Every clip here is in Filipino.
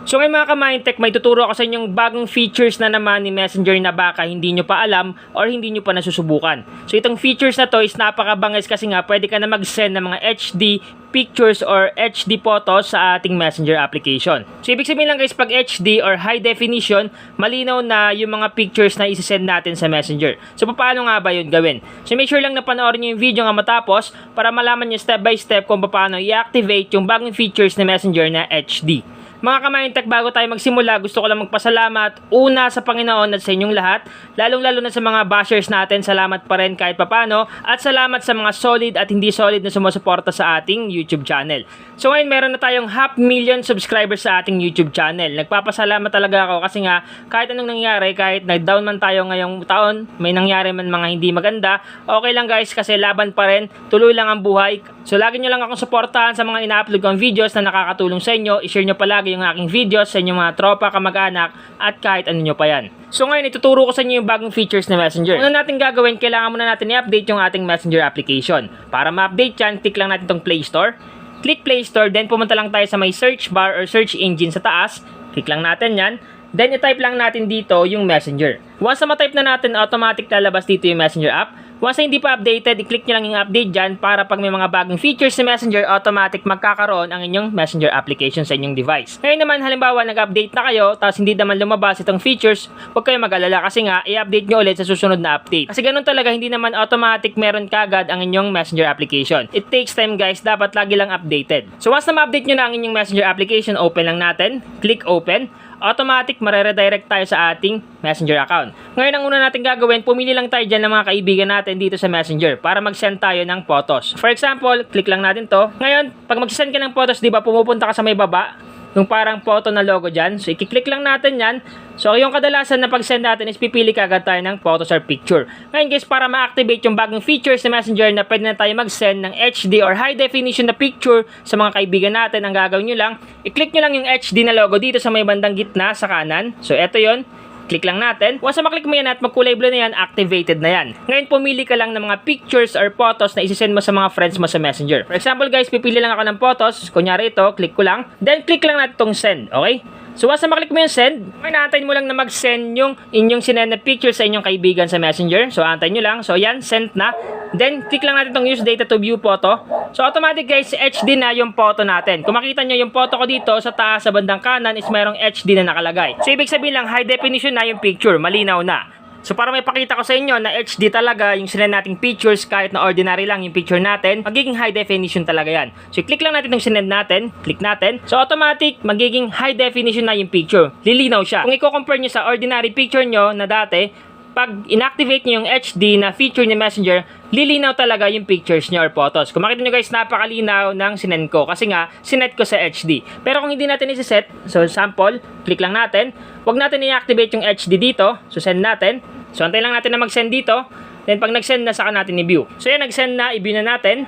So ngayon mga ka-Mindtech, may tuturo ako sa inyong bagong features na naman ni Messenger na baka hindi nyo pa alam or hindi nyo pa nasusubukan. So itong features na to is napakabangis kasi nga pwede ka na mag-send ng mga HD pictures or HD photos sa ating Messenger application. So ibig sabihin lang guys, pag HD or high definition, malinaw na yung mga pictures na isi-send natin sa Messenger. So paano nga ba yun gawin? So make sure lang na panoorin nyo yung video nga matapos para malaman nyo step by step kung paano i-activate yung bagong features na Messenger na HD. Mga ka-Mindtech, bago tayo magsimula, gusto ko lang magpasalamat una sa Panginoon at sa inyong lahat, lalong-lalo na sa mga bashers natin, salamat pa rin kahit papano, at salamat sa mga solid at hindi solid na sumusuporta sa ating YouTube channel. So ngayon meron na tayong 500,000 subscribers sa ating YouTube channel. Nagpapasalamat talaga ako kasi nga kahit anong nangyari, kahit nag-down man tayo ngayong taon, may nangyari man mga hindi maganda, okay lang guys kasi laban pa rin, tuloy lang ang buhay. So lagi nyo lang akong suportahan sa mga ina-upload kong videos na nakakatulong sa inyo. I-share nyo palagi yung aking videos sa inyong mga tropa, kamag-anak at kahit ano nyo pa yan. So ngayon ituturo ko sa inyo yung bagong features na Messenger. Una natin gagawin, kailangan muna natin i-update yung ating Messenger application. Para ma-update yan, click lang natin tong Play Store. Click Play Store, then pumunta lang tayo sa may search bar or search engine sa taas. Click lang natin yan. Then i-type lang natin dito yung Messenger. Once na ma-type na natin, automatic lalabas dito yung Messenger app. Once na hindi pa updated, i-click nyo lang yung update dyan para pag may mga bagong features sa Messenger, automatic magkakaroon ang inyong Messenger application sa inyong device. Ngayon naman, halimbawa, nag-update na kayo, tapos hindi naman lumabas itong features, huwag kayo mag-alala kasi nga, i-update nyo ulit sa susunod na update. Kasi ganun talaga, hindi naman automatic meron kagad ang inyong Messenger application. It takes time guys, dapat lagi lang updated. So once na ma-update nyo na ang inyong Messenger application, open lang natin, click open. Automatic mareredirect tayo sa ating Messenger account. Ngayon ang una natin gagawin, pumili lang tayo dyan ng mga kaibigan natin dito sa Messenger para mag-send tayo ng photos. For example, click lang natin to. Ngayon, pag mag-send ka ng photos, di ba pumupunta ka sa may baba, yung parang photo na logo dyan. So, i-click lang natin yan. So, yung kadalasan na pag-send natin is pipili kagad tayo ng photos or picture. Ngayon guys, para ma-activate yung bagong features sa Messenger na pwede na tayo mag-send ng HD or high definition na picture sa mga kaibigan natin, ang gagawin nyo lang, i-click nyo lang yung HD na logo dito sa may bandang gitna sa kanan. So, eto yon. Click lang natin. Once na maklik mo yan at magkulay blue na yan, activated na yan. Ngayon, pumili ka lang ng mga pictures or photos na isi-send mo sa mga friends mo sa Messenger. For example guys, pipili lang ako ng photos. Kunyari ito, click ko lang. Then, click lang natin itong send. Okay? So, once na maklik mo yung send, antayin mo lang na mag-send yung inyong sinend na picture sa inyong kaibigan sa Messenger. So, antayin nyo lang. So, yan, sent na. Then, click lang natin itong use data to view photo. So, automatic guys, HD na yung photo natin. Kung makita nyo yung photo ko dito, sa taas, sa bandang kanan, is mayroong HD na nakalagay. So, ibig sabihin lang, high definition na yung picture. Malinaw na. So para may pakita ko sa inyo na HD talaga yung sinend nating pictures, kahit na ordinary lang yung picture natin, magiging high definition talaga yan. So click lang natin yung sinend natin, click natin. So automatic, magiging high definition na yung picture. Lilinaw siya. Kung i-compare nyo sa ordinary picture nyo na dati, pag inactivate nyo yung HD na feature ni Messenger, lilinaw talaga yung pictures nyo or photos. Kung makita nyo guys, napakalinaw ng sinend ko kasi nga, sinet ko sa HD. Pero kung hindi natin isi-set, so sample, click lang natin. Huwag natin i-activate yung HD dito. So send natin. So antayin lang natin na mag-send dito. Then pag nag-send na, saka natin i-view. So yan, nag-send na, i-view na natin.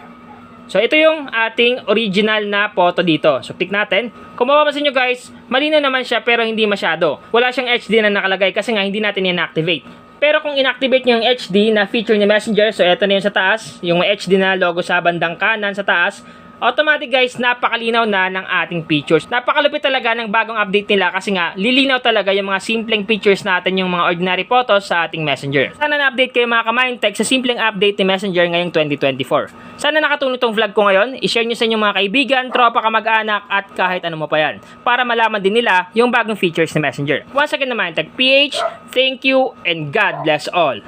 So ito yung ating original na photo dito. So click natin. Kung mapapansin nyo guys, malinaw naman siya pero hindi masyado. Wala siyang HD na nakalagay kasi nga hindi natin in-activate. Pero kung inactivate nyo yung HD na feature ni Messenger, so eto na yung sa taas, yung HD na logo sa bandang kanan sa taas, automatic guys, napakalinaw na ng ating pictures. Napakalupit talaga ng bagong update nila kasi nga, lilinaw talaga yung mga simpleng pictures natin, yung mga ordinary photos sa ating Messenger. Sana na-update kayo mga ka-Mindtech sa simpleng update ni Messenger ngayong 2024. Sana nakatulong itong vlog ko ngayon. I-share nyo sa inyong mga kaibigan, tropa, kamag-anak at kahit ano mo pa yan para malaman din nila yung bagong features ni Messenger. Once again na Mindtech PH, thank you and God bless all.